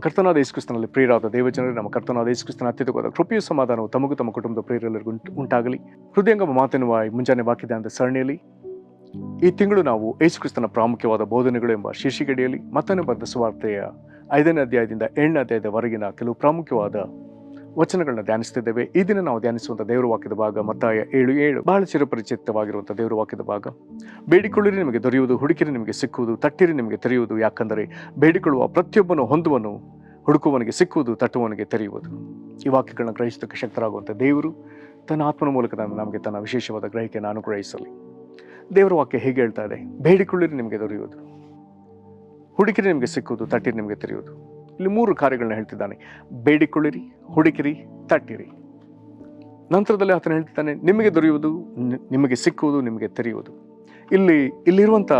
ಕರ್ತನಾದ ಯೇಸು ಕ್ರಿಸ್ತನಲ್ಲಿ ಪ್ರಿಯರಾದ ದೇವಜನರೇ, ನಮ್ಮ ಕರ್ತನಾದ ಯೇಸು ಕ್ರಿಸ್ತನ ಅತ್ಯಧಿಕವಾದ ಕೃಪೆಯು ಸಮಾಧಾನವು ತಮಗೂ ತಮ್ಮ ಕುಟುಂಬದ ಪ್ರಿಯರೆಲ್ಲರಿಗೂ ಉಂಟಾಗಲಿ. ಹೃದಯಂಗಮ ಮಾತೆನ್ನುವ ಈ ಮುಂಜಾನೆ ವಾಕ್ಯದ ಸರಣಿಯಲ್ಲಿ ಈ ತಿಂಗಳು ನಾವು ಯೇಸು ಕ್ರಿಸ್ತನ ಪ್ರಾಮುಖ್ಯವಾದ ಬೋಧನೆಗಳು ಎಂಬ ಶೀರ್ಷಿಕೆಯಡಿಯಲ್ಲಿ ಮತ್ತೊಂದು ಬರೆದ ಸುವಾರ್ತೆಯ 5ನೇ ಅಧ್ಯಾಯದಿಂದ 8ನೇ ಅಧ್ಯಾಯದವರೆಗಿನ ಕೆಲವು ಪ್ರಾಮುಖ್ಯವಾದ ವಚನಗಳನ್ನ ಧ್ಯಾನಿಸುತ್ತಿದ್ದೇವೆ. ಈ ದಿನ ನಾವು ಧ್ಯಾನಿಸುವಂಥ ದೇವರ ವಾಕ್ಯದ ಭಾಗ ಮತ್ತಾಯ 7:7, ಬಹಳ ಚಿರಪರಿಚಿತವಾಗಿರುವಂಥ ದೇವರ ವಾಕ್ಯದ ಭಾಗ. ಬೇಡಿಕೊಳ್ಳಿರಿ ನಿಮಗೆ ದೊರೆಯುವುದು, ಹುಡುಕಿರಿ ನಿಮಗೆ ಸಿಕ್ಕುವುದು, ತಟ್ಟಿರಿ ನಿಮಗೆ ತೆರೆಯುವುದು. ಯಾಕಂದರೆ ಬೇಡಿಕೊಳ್ಳುವ ಪ್ರತಿಯೊಬ್ಬನು ಹೊಂದುವನು, ಹುಡುಕುವನಿಗೆ ಸಿಕ್ಕುವುದು, ತಟ್ಟುವನಿಗೆ ತೆರೆಯುವುದು. ಈ ವಾಕ್ಯಗಳನ್ನ ಗ್ರಹಿಸೋದಕ್ಕೆ ಶಕ್ತರಾಗುವಂಥ ದೇವರು ತನ್ನ ಆತ್ಮನ ಮೂಲಕ ನಮಗೆ ತನ್ನ ವಿಶೇಷವಾದ ಗ್ರಹಿಕೆಯನ್ನು ಅನುಗ್ರಹಿಸಲಿ. ದೇವರ ವಾಕ್ಯ ಹೇಗೆ ಹೇಳ್ತಾ ಇದೆ? ಬೇಡಿಕೊಳ್ಳಿರಿ ನಿಮಗೆ ದೊರೆಯುವುದು, ಹುಡುಕಿರಿ ನಿಮಗೆ ಸಿಕ್ಕುವುದು, ತಟ್ಟಿರಿ ನಿಮಗೆ ತೆರೆಯುವುದು. ಇಲ್ಲಿ 3 ಕಾರ್ಯಗಳನ್ನ ಹೇಳ್ತಿದ್ದಾನೆ: ಬೇಡಿಕೊಳ್ಳಿರಿ, ಹುಡುಕಿರಿ, ತಟ್ಟಿರಿ. ನಂತರದಲ್ಲಿ ಆತನು ಹೇಳ್ತಿದ್ದಾನೆ ನಿಮಗೆ ದೊರೆಯುವುದು, ನಿಮಗೆ ಸಿಕ್ಕುವುದು, ನಿಮಗೆ ತೆರೆಯುವುದು. ಇಲ್ಲಿರುವಂಥ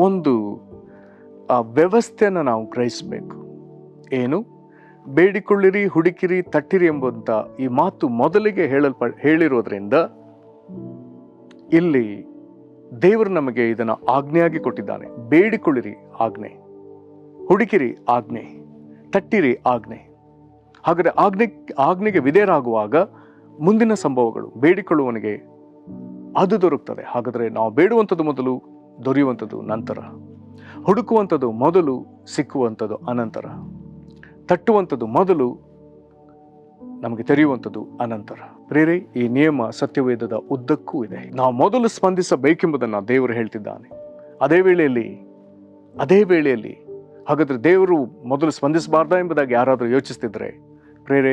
ಒಂದು ವ್ಯವಸ್ಥೆಯನ್ನು ನಾವು ಗ್ರಹಿಸಬೇಕು. ಏನು? ಬೇಡಿಕೊಳ್ಳಿರಿ, ಹುಡುಕಿರಿ, ತಟ್ಟಿರಿ ಎಂಬಂಥ ಈ ಮಾತು ಮೊದಲಿಗೆ ಹೇಳಿರೋದ್ರಿಂದ ಇಲ್ಲಿ ದೇವರು ನಮಗೆ ಇದನ್ನು ಆಜ್ಞೆಯಾಗಿ ಕೊಟ್ಟಿದ್ದಾನೆ. ಬೇಡಿಕೊಳ್ಳಿರಿ ಆಜ್ಞೆ, ಹುಡುಕಿರಿ ಆಜ್ಞೆ, ತಟ್ಟಿರಿ ಆಜ್ಞೆ. ಹಾಗಾದರೆ ಆಜ್ಞೆಗೆ ವಿಧೇಯರಾಗುವಾಗ ಮುಂದಿನ ಸಂಭವಗಳು, ಬೇಡಿಕೊಳ್ಳುವವನಿಗೆ ಅದು ದೊರಕ್ತದೆ. ಹಾಗಾದರೆ ನಾವು ಬೇಡುವಂಥದ್ದು ಮೊದಲು, ದೊರೆಯುವಂಥದ್ದು ನಂತರ. ಹುಡುಕುವಂಥದ್ದು ಮೊದಲು, ಸಿಕ್ಕುವಂಥದ್ದು ಅನಂತರ. ತಟ್ಟುವಂಥದ್ದು ಮೊದಲು, ನಮಗೆ ತೆರೆಯುವಂಥದ್ದು ಅನಂತರ. ಪ್ರೇರೆ, ಈ ನಿಯಮ ಸತ್ಯವೇದದ ಉದ್ದಕ್ಕೂ ಇದೆ. ನಾವು ಮೊದಲು ಸ್ಪಂದಿಸಬೇಕೆಂಬುದನ್ನು ದೇವರು ಹೇಳ್ತಿದ್ದಾನೆ. ಅದೇ ವೇಳೆಯಲ್ಲಿ ಹಾಗಾದರೆ ದೇವರು ಮೊದಲು ಸ್ಪಂದಿಸಬಾರ್ದಾ ಎಂಬುದಾಗಿ ಯಾರಾದರೂ ಯೋಚಿಸ್ತಿದ್ರೆ, ಪ್ರೇರೆ,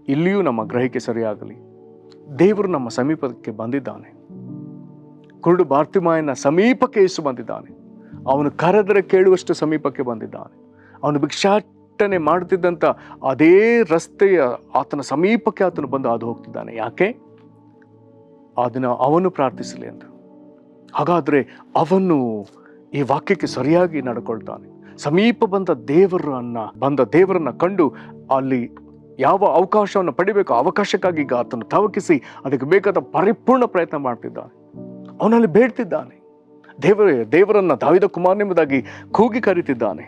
ಇಲ್ಲಿಯೂ ನಮ್ಮ ಗ್ರಹಿಕೆ ಸರಿಯಾಗಲಿ. ದೇವರು ನಮ್ಮ ಸಮೀಪಕ್ಕೆ ಬಂದಿದ್ದಾನೆ. ಕುರುಡು ಬಾರ್ತಿಮಾಯನ ಸಮೀಪಕ್ಕೆ ಯೇಸು ಬಂದಿದ್ದಾನೆ. ಅವನು ಕರೆದರೆ ಕೇಳುವಷ್ಟು ಸಮೀಪಕ್ಕೆ ಬಂದಿದ್ದಾನೆ. ಅವನು ಭಿಕ್ಷಾಟನೆ ಮಾಡುತ್ತಿದ್ದಂಥ ಅದೇ ರಸ್ತೆಯ ಆತನ ಸಮೀಪಕ್ಕೆ ಆತನು ಬಂದು ಹಾದು ಹೋಗ್ತಿದ್ದಾನೆ. ಯಾಕೆ? ಅದನ್ನು ಅವನು ಪ್ರಾರ್ಥಿಸಲಿ ಅಂತ. ಹಾಗಾದರೆ ಅವನು ಈ ವಾಕ್ಯಕ್ಕೆ ಸರಿಯಾಗಿ ನಡ್ಕೊಳ್ತಾನೆ. ಸಮೀಪ ಬಂದ ದೇವರನ್ನ ಕಂಡು ಅಲ್ಲಿ ಯಾವ ಅವಕಾಶವನ್ನು ಪಡಿಬೇಕು, ಅವಕಾಶಕ್ಕಾಗಿ ಈಗ ಆತನು ತವಕಿಸಿ ಅದಕ್ಕೆ ಬೇಕಾದ ಪರಿಪೂರ್ಣ ಪ್ರಯತ್ನ ಮಾಡ್ತಿದ್ದಾನೆ. ಅವನಲ್ಲಿ ಬೇಡ್ತಿದ್ದಾನೆ. ದೇವರನ್ನ ದಾವೀದ ಕುಮಾರನೆಂಬುದಾಗಿ ಕೂಗಿ ಕರೀತಿದ್ದಾನೆ.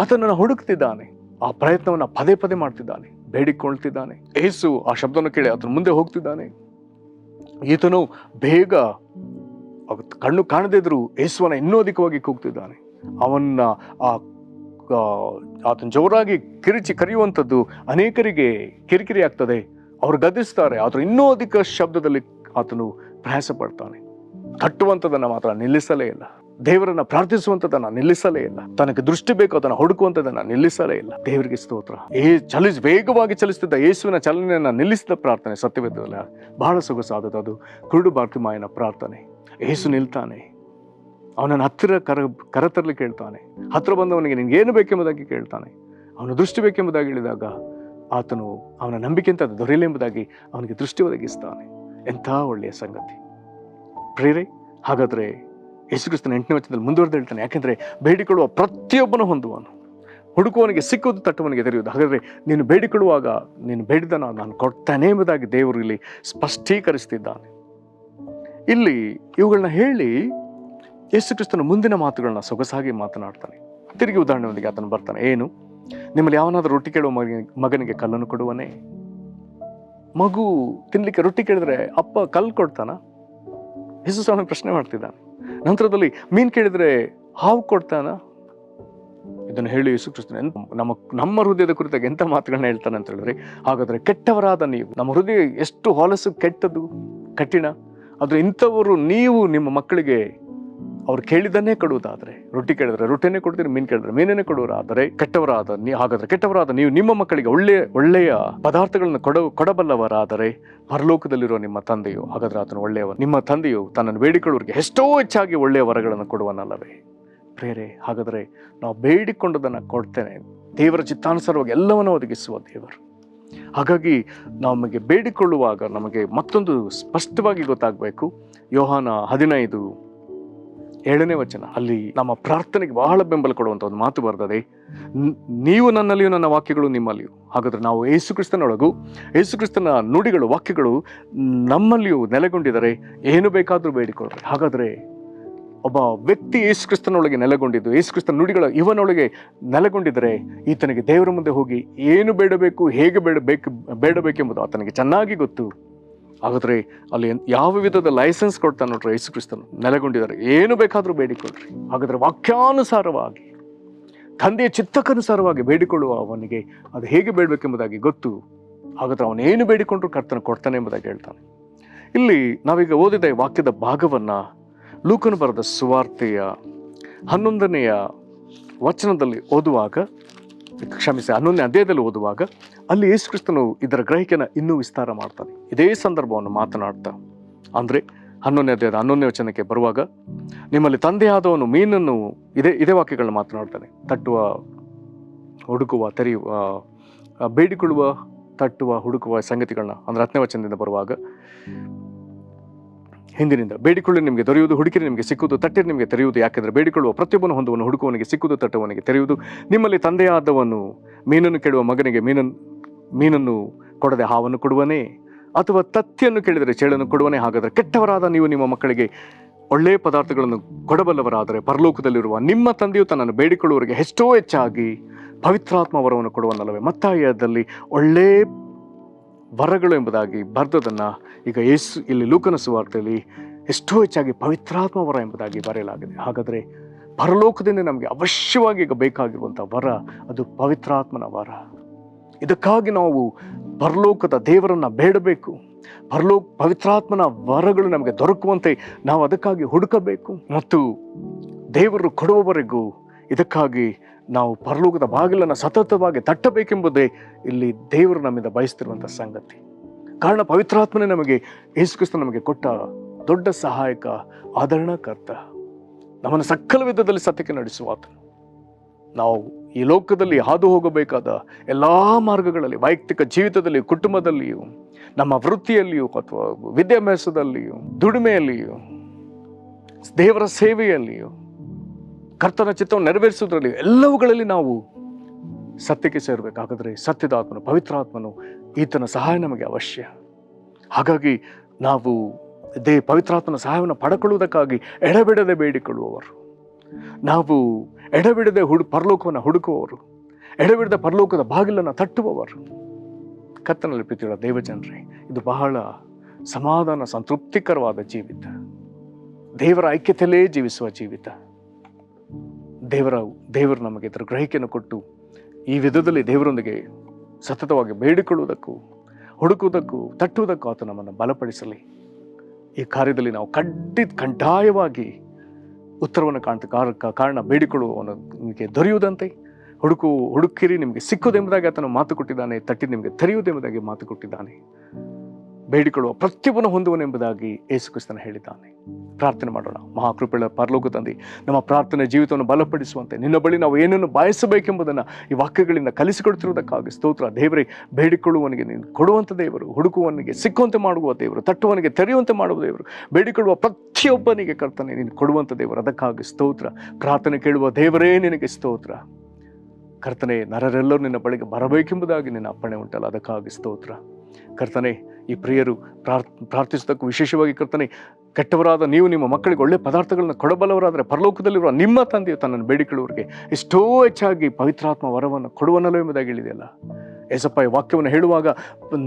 ಆತನನ್ನು ಹುಡುಕ್ತಿದ್ದಾನೆ. ಆ ಪ್ರಯತ್ನವನ್ನು ಪದೇ ಪದೇ ಮಾಡ್ತಿದ್ದಾನೆ, ಬೇಡಿಕೊಳ್ತಿದ್ದಾನೆ. ಯೇಸು ಆ ಶಬ್ದವನ್ನು ಕೇಳಿ ಆತನ ಮುಂದೆ ಹೋಗ್ತಿದ್ದಾನೆ. ಈತನು ಬೇಗ ಕಣ್ಣು ಕಾಣದೇ ಇದ್ರು ಯೇಸುವನ್ನ ಇನ್ನೂ ಅಧಿಕವಾಗಿ ಕೂಗ್ತಿದ್ದಾನೆ. ಆತನ ಜೋರಾಗಿ ಕರೆಯುವಂಥದ್ದು ಅನೇಕರಿಗೆ ಕಿರಿಕಿರಿ ಆಗ್ತದೆ. ಅವರು ಗದ್ದಿಸ್ತಾರೆ. ಆತನು ಇನ್ನೂ ಅಧಿಕ ಶಬ್ದದಲ್ಲಿ ಆತನು ಪ್ರಯಾಸ ಪಡ್ತಾನೆ. ಕಟ್ಟುವಂಥದ್ದನ್ನು ಮಾತ್ರ ನಿಲ್ಲಿಸಲೇ ಇಲ್ಲ. ದೇವರನ್ನ ಪ್ರಾರ್ಥಿಸುವಂಥದ್ದನ್ನು ನಿಲ್ಲಿಸಲೇ ಇಲ್ಲ. ತನಗೆ ದೃಷ್ಟಿ ಬೇಕು ಅದನ್ನು ಹುಡುಕುವಂಥದ್ದನ್ನು ನಿಲ್ಲಿಸಲೇ ಇಲ್ಲ. ದೇವರಿಗೆ ಸ್ತೋತ್ರ. ವೇಗವಾಗಿ ಚಲಿಸುತ್ತಿದ್ದ ಯೇಸುವಿನ ಚಲನೆಯನ್ನು ನಿಲ್ಲಿಸಿದ ಪ್ರಾರ್ಥನೆ ಸತ್ಯವೇದದಲ್ಲಿ ಬಹಳ ಸೊಗಸಾದದ್ದು. ಅದು ಕುರುಡು ಬಾರ್ತಿಮಾಯನ ಪ್ರಾರ್ಥನೆ. ಯೇಸು ನಿಲ್ತಾನೆ. ಅವನನ್ನು ಹತ್ತಿರ ಕರತರಲಿ ಕೇಳ್ತಾನೆ. ಹತ್ತಿರ ಬಂದವನಿಗೆ ನಿನ್ಗೆ ಏನು ಬೇಕೆಂಬುದಾಗಿ ಕೇಳ್ತಾನೆ. ಅವನ ದೃಷ್ಟಿ ಬೇಕೆಂಬುದಾಗಿ ಹೇಳಿದಾಗ ಆತನು ಅವನ ನಂಬಿಕೆಂತ ಅದು ದೊರೆಯಲಿ ಎಂಬುದಾಗಿ ಅವನಿಗೆ ದೃಷ್ಟಿ ಒದಗಿಸ್ತಾನೆ. ಎಂಥ ಒಳ್ಳೆಯ ಸಂಗತಿ ಪ್ರೇರೆ. ಹಾಗಾದರೆ ಯೇಸು ಕ್ರಿಸ್ತನ 8ನೇ ವಚನದಲ್ಲಿ ಮುಂದುವರೆದು ಹೇಳ್ತಾನೆ, ಯಾಕೆಂದರೆ ಬೇಡಿಕೊಳ್ಳುವ ಪ್ರತಿಯೊಬ್ಬನು ಹೊಂದುವನು, ಹುಡುಕುವವನಿಗೆ ಸಿಕ್ಕುವುದು, ತಟ್ಟುವನಿಗೆ ತೆರೆಯುವುದು. ಹಾಗಾದರೆ ನೀನು ಬೇಡಿಕೊಳ್ಳುವಾಗ ನೀನು ಬೇಡಿದನ ನಾನು ಕೊಡ್ತಾನೆ ಎಂಬುದಾಗಿ ದೇವರು ಇಲ್ಲಿ ಸ್ಪಷ್ಟೀಕರಿಸ್ತಿದ್ದಾನೆ. ಇಲ್ಲಿ ಇವುಗಳನ್ನ ಹೇಳಿ ಯೇಸು ಕ್ರಿಸ್ತನ ಮುಂದಿನ ಮಾತುಗಳನ್ನ ಸೊಗಸಾಗಿ ಮಾತನಾಡ್ತಾನೆ. ತಿರುಗಿ ಉದಾಹರಣೆಯೊಂದಿಗೆ ಆತನು ಬರ್ತಾನೆ. ಏನು? ನಿಮ್ಮಲ್ಲಿ ಯಾವನಾದರೂ ರೊಟ್ಟಿ ಕೇಳುವ ಮಗನಿಗೆ ಕಲ್ಲನ್ನು ಕೊಡುವನೇ? ಮಗು ತಿನ್ಲಿಕ್ಕೆ ರೊಟ್ಟಿ ಕೇಳಿದ್ರೆ ಅಪ್ಪ ಕಲ್ಲು ಕೊಡ್ತಾನ? ಯೇಸು ಸ್ವಾಮಿ ಪ್ರಶ್ನೆ ಮಾಡ್ತಿದ್ದಾನೆ. ನಂತರದಲ್ಲಿ ಮೀನು ಕೇಳಿದ್ರೆ ಹಾವು ಕೊಡ್ತಾನ? ಇದನ್ನು ಹೇಳಿ ಯೇಸು ಕ್ರಿಸ್ತನ ನಮ್ಮ ಹೃದಯದ ಕುರಿತಾಗಿ ಎಂಥ ಮಾತುಗಳನ್ನ ಹೇಳ್ತಾನೆ ಅಂತ ಹೇಳಿದ್ರೆ, ಹಾಗಾದ್ರೆ ಕೆಟ್ಟವರಾದ ನೀವು, ನಮ್ಮ ಹೃದಯ ಎಷ್ಟು ಹೊಲಸು, ಕೆಟ್ಟದ್ದು, ಕಠಿಣ. ಆದ್ರೆ ಇಂಥವರು ನೀವು ನಿಮ್ಮ ಮಕ್ಕಳಿಗೆ ಅವ್ರು ಕೇಳಿದನ್ನೇ ಕೊಡುವುದಾದ್ರೆ, ರೊಟ್ಟಿ ಕೇಳಿದ್ರೆ ರೊಟ್ಟಿನೇ ಕೊಡ್ತೀರಿ, ಮೀನು ಕೇಳಿದ್ರೆ ಮೀನನ್ನೇ ಕೊಡುವರಾದರೆ ಹಾಗಾದ್ರೆ ಕೆಟ್ಟವರಾದ ನೀವು ನಿಮ್ಮ ಮಕ್ಕಳಿಗೆ ಒಳ್ಳೆಯ ಪದಾರ್ಥಗಳನ್ನು ಕೊಡಬಲ್ಲವರಾದರೆ ಪರಲೋಕದಲ್ಲಿರುವ ನಿಮ್ಮ ತಂದೆಯು, ಹಾಗಾದ್ರೆ ಆತನು ಒಳ್ಳೆಯವ, ನಿಮ್ಮ ತಂದೆಯು ತನ್ನನ್ನು ಬೇಡಿಕೊಳ್ಳುವವರಿಗೆ ಎಷ್ಟೋ ಹೆಚ್ಚಾಗಿ ಒಳ್ಳೆಯ ವರಗಳನ್ನು ಕೊಡುವನಲ್ಲವೇ? ಪ್ರೇರೆ, ಹಾಗಾದರೆ ನಾವು ಬೇಡಿಕೊಂಡದನ್ನು ಕೊಡ್ತೇನೆ. ದೇವರ ಚಿತ್ತಾನುಸಾರವಾಗಿ ಎಲ್ಲವನ್ನು ಒದಗಿಸುವ ದೇವರು. ಹಾಗಾಗಿ ನಮಗೆ ಬೇಡಿಕೊಳ್ಳುವಾಗ ನಮಗೆ ಮತ್ತೊಂದು ಸ್ಪಷ್ಟವಾಗಿ ಗೊತ್ತಾಗಬೇಕು. ಯೋಹಾನ 15:7ನೇ ವಚನ, ಅಲ್ಲಿ ನಮ್ಮ ಪ್ರಾರ್ಥನೆಗೆ ಬಹಳ ಬೆಂಬಲ ಕೊಡುವಂಥ ಒಂದು ಮಾತು ಬರ್ತದೆ. ನೀವು ನನ್ನಲ್ಲಿಯೂ ನನ್ನ ವಾಕ್ಯಗಳು ನಿಮ್ಮಲ್ಲಿಯೂ. ಹಾಗಾದ್ರೆ ನಾವು ಯೇಸು ಕ್ರಿಸ್ತನೊಳಗೂ ಯೇಸು ಕ್ರಿಸ್ತನ ನುಡಿಗಳು, ವಾಕ್ಯಗಳು ನಮ್ಮಲ್ಲಿಯೂ ನೆಲೆಗೊಂಡಿದ್ದಾರೆ. ಏನು ಬೇಕಾದರೂ ಬೇಡಿಕೊಳ್ಳ್ರಿ. ಹಾಗಾದರೆ ಒಬ್ಬ ವ್ಯಕ್ತಿ ಯೇಸು ಕ್ರಿಸ್ತನೊಳಗೆ ನೆಲೆಗೊಂಡಿದ್ದು, ಯೇಸು ಕ್ರಿಸ್ತನ ನುಡಿಗಳ ಇವನೊಳಗೆ ನೆಲೆಗೊಂಡಿದ್ದರೆ ಈತನಿಗೆ ದೇವರ ಮುಂದೆ ಹೋಗಿ ಏನು ಬೇಡಬೇಕು, ಹೇಗೆ ಬೇಡಬೇಕೆಂಬುದು ಆತನಿಗೆ ಚೆನ್ನಾಗಿ ಗೊತ್ತು. ಹಾಗಾದರೆ ಅಲ್ಲಿ ಯಾವ ವಿಧದ ಲೈಸೆನ್ಸ್ ಕೊಡ್ತಾನೆ ನೋಡ್ರಿ ಯೇಸು ಕ್ರಿಸ್ತನು. ನೆಲೆಗೊಂಡಿದ್ದಾರೆ, ಏನು ಬೇಕಾದರೂ ಬೇಡಿಕೊಳ್ಳ್ರಿ. ಹಾಗಾದರೆ ವಾಕ್ಯಾನುಸಾರವಾಗಿ, ತಂದೆಯ ಚಿತ್ತಕ್ಕನುಸಾರವಾಗಿ ಬೇಡಿಕೊಳ್ಳುವ ಅವನಿಗೆ ಅದು ಹೇಗೆ ಬೇಡಬೇಕೆಂಬುದಾಗಿ ಗೊತ್ತು. ಹಾಗಾದರೆ ಅವನೇನು ಬೇಡಿಕೊಂಡ್ರು ಕರ್ತನ ಕೊಡ್ತಾನೆ ಎಂಬುದಾಗಿ ಹೇಳ್ತಾನೆ. ಇಲ್ಲಿ ನಾವೀಗ ಓದಿದ ಈ ವಾಕ್ಯದ ಭಾಗವನ್ನು ಲೂಕನು ಬರೆದ ಸುವಾರ್ತೆಯ 11ನೇ ವಚನದಲ್ಲಿ ಓದುವಾಗ, 11ನೇ ಅಧ್ಯಾಯದಲ್ಲಿ ಓದುವಾಗ, ಅಲ್ಲಿ ಯೇಸು ಕ್ರಿಸ್ತನು ಇದರ ಗ್ರಹಿಕೆಯನ್ನು ಇನ್ನೂ ವಿಸ್ತಾರ ಮಾಡ್ತಾನೆ. ಇದೇ ಸಂದರ್ಭವನ್ನು ಮಾತನಾಡ್ತಾ, ಅಂದರೆ 11ನೇ ಅಧ್ಯಾಯದ 11ನೇ ವಚನಕ್ಕೆ ಬರುವಾಗ, ನಿಮ್ಮಲ್ಲಿ ತಂದೆಯಾದವನು ಮೀನನ್ನು, ಇದೇ ವಾಕ್ಯಗಳನ್ನ ಮಾತನಾಡ್ತಾನೆ. ತಟ್ಟುವ, ಹುಡುಕುವ, ತೆರೆಯುವ, ಬೇಡಿಕೊಳ್ಳುವ, ತಟ್ಟುವ, ಹುಡುಕುವ ಸಂಗತಿಗಳನ್ನ, ಅಂದರೆ 10ನೇ ವಚನದಿಂದ ಬರುವಾಗ ಹಿಂದಿನಿಂದ, ಬೇಡಿಕೊಳ್ಳಿ ನಿಮಗೆ ದೊರೆಯುವುದು, ಹುಡುಕಿರಿ ನಿಮಗೆ ಸಿಕ್ಕುವುದು, ತಟ್ಟಿರಿ ನಿಮಗೆ ತೆರೆಯುವುದು. ಯಾಕೆಂದರೆ ಬೇಡಿಕೊಳ್ಳುವ ಪ್ರತಿಯೊಬ್ಬನು ಹೊಂದುವನು, ಹುಡುಕುವನಿಗೆ ಸಿಕ್ಕುವುದು, ತಟ್ಟುವನಿಗೆ ತೆರೆಯುವುದು. ನಿಮ್ಮಲ್ಲಿ ತಂದೆಯಾದವನು ಮೀನನ್ನು ಕೇಳುವ ಮಗನಿಗೆ ಮೀನನ್ನು ಕೊಡದೆ ಹಾವನ್ನು ಕೊಡುವನೇ? ಅಥವಾ ತತ್ತಿಯನ್ನು ಕೇಳಿದರೆ ಚೇಳನ್ನು ಕೊಡುವನೇ? ಹಾಗಾದರೆ ಕೆಟ್ಟವರಾದ ನೀವು ನಿಮ್ಮ ಮಕ್ಕಳಿಗೆ ಒಳ್ಳೆಯ ಪದಾರ್ಥಗಳನ್ನು ಕೊಡಬಲ್ಲವರಾದರೆ ಪರಲೋಕದಲ್ಲಿರುವ ನಿಮ್ಮ ತಂದೆಯು ತನ್ನನ್ನು ಬೇಡಿಕೊಳ್ಳುವವರಿಗೆ ಎಷ್ಟೋ ಹೆಚ್ಚಾಗಿ ಪವಿತ್ರಾತ್ಮ ವರವನ್ನು ಕೊಡುವನಲ್ಲವೇ? ಮತ್ತಾಯದಲ್ಲಿ ಒಳ್ಳೆ ವರಗಳು ಎಂಬುದಾಗಿ ಬರೆದದನ್ನು ಈಗ ಯೇಸು ಇಲ್ಲಿ ಲೂಕನ ಸುವಾರ್ತೆಯಲ್ಲಿ ಎಷ್ಟೋ ಹೆಚ್ಚಾಗಿ ಪವಿತ್ರಾತ್ಮ ವರ ಎಂಬುದಾಗಿ ಬರೆಯಲಾಗಿದೆ. ಹಾಗಾದರೆ ಪರಲೋಕದಿಂದ ನಮಗೆ ಅವಶ್ಯವಾಗಿ ಈಗ ಬೇಕಾಗಿರುವಂಥ ವರ ಅದು ಪವಿತ್ರಾತ್ಮನ ವರ. ಇದಕ್ಕಾಗಿ ನಾವು ಪರಲೋಕದ ದೇವರನ್ನು ಬೇಡಬೇಕು. ಪವಿತ್ರಾತ್ಮನ ವರಗಳು ನಮಗೆ ದೊರಕುವಂತೆ ನಾವು ಅದಕ್ಕಾಗಿ ಹುಡುಕಬೇಕು. ಮತ್ತು ದೇವರು ಕೊಡುವವರೆಗೂ ಇದಕ್ಕಾಗಿ ನಾವು ಪರಲೋಕದ ಬಾಗಿಲನ್ನು ಸತತವಾಗಿ ತಟ್ಟಬೇಕೆಂಬುದೇ ಇಲ್ಲಿ ದೇವರು ನಮ್ಮಿಂದ ಬಯಸ್ತಿರುವಂಥ ಸಂಗತಿ. ಕಾರಣ ಪವಿತ್ರಾತ್ಮನೇ ನಮಗೆ, ಯೇಸು ಕ್ರಿಸ್ತ ನಮಗೆ ಕೊಟ್ಟ ದೊಡ್ಡ ಸಹಾಯಕ, ಆದರಣಕರ್ತ, ನಮ್ಮನ್ನು ಸಕಲ ವಿಧದಲ್ಲಿ ಸತ್ಯಕ್ಕೆ ನಡೆಸುವ ಆತನು. ನಾವು ಈ ಲೋಕದಲ್ಲಿ ಹಾದು ಹೋಗಬೇಕಾದ ಎಲ್ಲ ಮಾರ್ಗಗಳಲ್ಲಿ, ವೈಯಕ್ತಿಕ ಜೀವಿತದಲ್ಲಿ, ಕುಟುಂಬದಲ್ಲಿಯೂ, ನಮ್ಮ ವೃತ್ತಿಯಲ್ಲಿಯೂ ಅಥವಾ ವಿದ್ಯಾಭ್ಯಾಸದಲ್ಲಿಯೂ, ದುಡಿಮೆಯಲ್ಲಿಯೂ, ದೇವರ ಸೇವೆಯಲ್ಲಿಯೂ, ಕರ್ತನ ಚಿತ್ತವನ್ನು ನೆರವೇರಿಸುವುದರಲ್ಲಿ, ಎಲ್ಲವುಗಳಲ್ಲಿ ನಾವು ಸತ್ಯಕ್ಕೆ ಸೇರಬೇಕಾದರೆ ಸತ್ಯದ ಆತ್ಮನು, ಪವಿತ್ರಾತ್ಮನು, ಈತನ ಸಹಾಯ ನಮಗೆ ಅವಶ್ಯ. ಹಾಗಾಗಿ ನಾವು ಪವಿತ್ರಾತ್ಮನ ಸಹಾಯವನ್ನು ಪಡ್ಕೊಳ್ಳುವುದಕ್ಕಾಗಿ ಎಡಬಿಡದೆ ಬೇಡಿಕೊಳ್ಳುವವರು, ನಾವು ಎಡಬಿಡದೆ ಪರಲೋಕವನ್ನು ಹುಡುಕುವವರು, ಎಡಬಿಡದೆ ಪರಲೋಕದ ಬಾಗಿಲನ್ನು ತಟ್ಟುವವರು. ಕರ್ತನಲ್ಲಿ ಪ್ರೀತಿಯುಳ್ಳ ದೇವಜನರೇ, ಇದು ಬಹಳ ಸಮಾಧಾನ, ಸಂತೃಪ್ತಿಕರವಾದ ಜೀವಿತ, ದೇವರ ಐಕ್ಯತೆಯಲ್ಲೇ ಜೀವಿಸುವ ಜೀವಿತ. ದೇವರು ನಮಗೆ ಇದರ ಗ್ರಹಿಕೆಯನ್ನು ಕೊಟ್ಟು ಈ ವಿಧದಲ್ಲಿ ದೇವರೊಂದಿಗೆ ಸತತವಾಗಿ ಬೇಡಿಕೊಳ್ಳುವುದಕ್ಕೂ, ಹುಡುಕುವುದಕ್ಕೂ, ತಟ್ಟುವುದಕ್ಕೂ ಆತ ನಮ್ಮನ್ನು ಬಲಪಡಿಸಲಿ. ಈ ಕಾರ್ಯದಲ್ಲಿ ನಾವು ಕಡ್ಡಾಯವಾಗಿ ಉತ್ತರವನ್ನು ಕಾರಣ ಬೇಡಿಕೊಳ್ಳುವವನಿಗೆ ದೊರೆಯುವುದಂತೆ, ಹುಡುಕಿರಿ ನಿಮಗೆ ಸಿಕ್ಕುವುದೆಂಬುದಾಗಿ ಆತನು ಮಾತು ಕೊಟ್ಟಿದ್ದಾನೆ, ತಟ್ಟಿ ನಿಮಗೆ ತೆರೆಯುವುದೆಂಬುದಾಗಿ ಮಾತು ಕೊಟ್ಟಿದ್ದಾನೆ. ಬೇಡಿಕೊಳ್ಳುವ ಪ್ರತಿಯೊಬ್ಬನು ಹೊಂದುವನೆಂಬುದಾಗಿ ಯೇಸು ಕ್ರಿಸ್ತನು ಹೇಳಿದ್ದಾನೆ. ಪ್ರಾರ್ಥನೆ ಮಾಡೋಣ. ಮಹಾಕೃಪೆಯ ಪರಲೋಕ ತಂದೆ, ನಮ್ಮ ಪ್ರಾರ್ಥನೆ ಜೀವಿತವನ್ನು ಬಲಪಡಿಸುವಂತೆ ನಿನ್ನ ಬಳಿ ನಾವು ಏನನ್ನು ಬಯಸಬೇಕೆಂಬುದನ್ನು ಈ ವಾಕ್ಯಗಳಿಂದ ಕಲಿಸಿಕೊಡ್ತಿರುವುದಕ್ಕಾಗಿ ಸ್ತೋತ್ರ. ದೇವರೇ, ಬೇಡಿಕೊಳ್ಳುವವನಿಗೆ ನೀನು ಕೊಡುವಂಥ ದೇವರು, ಹುಡುಕುವವನಿಗೆ ಸಿಕ್ಕುವಂತೆ ಮಾಡುವ ದೇವರು, ತಟ್ಟುವವನಿಗೆ ತೆರೆಯುವಂತೆ ಮಾಡುವ ದೇವರು, ಬೇಡಿಕೊಳ್ಳುವ ಪ್ರತಿಯೊಬ್ಬನಿಗೆ ಕರ್ತನೆ ನೀನು ಕೊಡುವಂಥ ದೇವರು, ಅದಕ್ಕಾಗಿ ಸ್ತೋತ್ರ. ಪ್ರಾರ್ಥನೆ ಕೇಳುವ ದೇವರೇ ನಿನಗೆ ಸ್ತೋತ್ರ. ಕರ್ತನೆ, ನರರೆಲ್ಲರೂ ನಿನ್ನ ಬಳಿಗೆ ಬರಬೇಕೆಂಬುದಾಗಿ ನಿನ್ನ ಅಪ್ಪಣೆ ಉಂಟಲ್ಲ, ಅದಕ್ಕಾಗಿ ಸ್ತೋತ್ರ. ಕರ್ತನೆ, ಈ ಪ್ರಿಯರು ಪ್ರಾರ್ಥಿಸುವುದಕ್ಕೂ ವಿಶೇಷವಾಗಿ ಕರ್ತನೆ, ಕೆಟ್ಟವರಾದ ನೀವು ನಿಮ್ಮ ಮಕ್ಕಳಿಗೆ ಒಳ್ಳೆ ಪದಾರ್ಥಗಳನ್ನು ಕೊಡಬಲ್ಲವರಾದರೆ ಪರಲೋಕದಲ್ಲಿರುವ ನಿಮ್ಮ ತಂದೆಯು ತನ್ನನ್ನು ಬೇಡಿಕೊಳ್ಳುವವರಿಗೆ ಎಷ್ಟೋ ಹೆಚ್ಚಾಗಿ ಪವಿತ್ರಾತ್ಮ ವರವನ್ನು ಕೊಡುವನಲ್ಲೋ ಎಂಬುದಾಗಿ ಹೇಳಿದೆಯಲ್ಲ. ಏಸಪ್ಪ, ಈ ವಾಕ್ಯವನ್ನು ಹೇಳುವಾಗ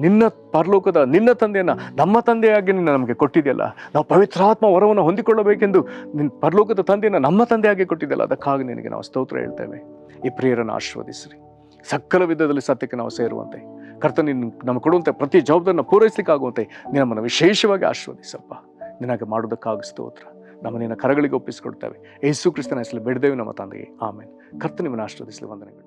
ನಿನ್ನ ತಂದೆಯನ್ನು ನಮ್ಮ ತಂದೆಯಾಗಿ ನಿನ್ನ ನಮಗೆ ಕೊಟ್ಟಿದೆಯಲ್ಲ, ನಾವು ಪವಿತ್ರಾತ್ಮ ವರವನ್ನು ಹೊಂದಿಕೊಳ್ಳಬೇಕೆಂದು ನಿನ್ನ ಪರಲೋಕದ ತಂದೆಯನ್ನು ನಮ್ಮ ತಂದೆಯಾಗಿ ಕೊಟ್ಟಿದೆಯಲ್ಲ, ಅದಕ್ಕಾಗಿ ನಿನಗೆ ನಾವು ಸ್ತೋತ್ರ ಹೇಳ್ತೇವೆ. ಈ ಪ್ರಿಯರನ್ನು ಆಶೀರ್ವದಿಸಿರಿ, ಸಕಲ ವಿಧದಲ್ಲಿ ಸತ್ಯಕ್ಕೆ ನಾವು ಸೇರುವಂತೆ ಕರ್ತನೆ, ನೀನು ನಮಗೆ ಕೊಡುವಂತೆ ಪ್ರತಿ ಜವಾಬ್ದಾರಿಯನ್ನು ಪೂರೈಸಲಿಕ್ಕಾಗುವಂತೆ ನೀನು ನಮ್ಮನ್ನು ವಿಶೇಷವಾಗಿ ಆಶೀರ್ವದಿಸಪ್ಪ. ನಿನಗೆ ಮಾಡೋದಕ್ಕಾಗಿ ಸ್ತೋತ್ರ. ನಮ್ಮ ನಿನ್ನ ಕರಗಳಿಗೆ ಒಪ್ಪಿಸಿಕೊಡ್ತೇವೆ. ಯೇಸು ಕ್ರಿಸ್ತನ ಹೆಸರಲ್ಲಿ ಬೇಡಿದೆವು ನಮ್ಮ ತಂದೆಗೆ, ಆಮೇಲೆ. ಕರ್ತನೆ ನಿಮ್ಮನ್ನು ಆಶೀರ್ವದಿಸಲಿ. ವಂದನೆಗಳು.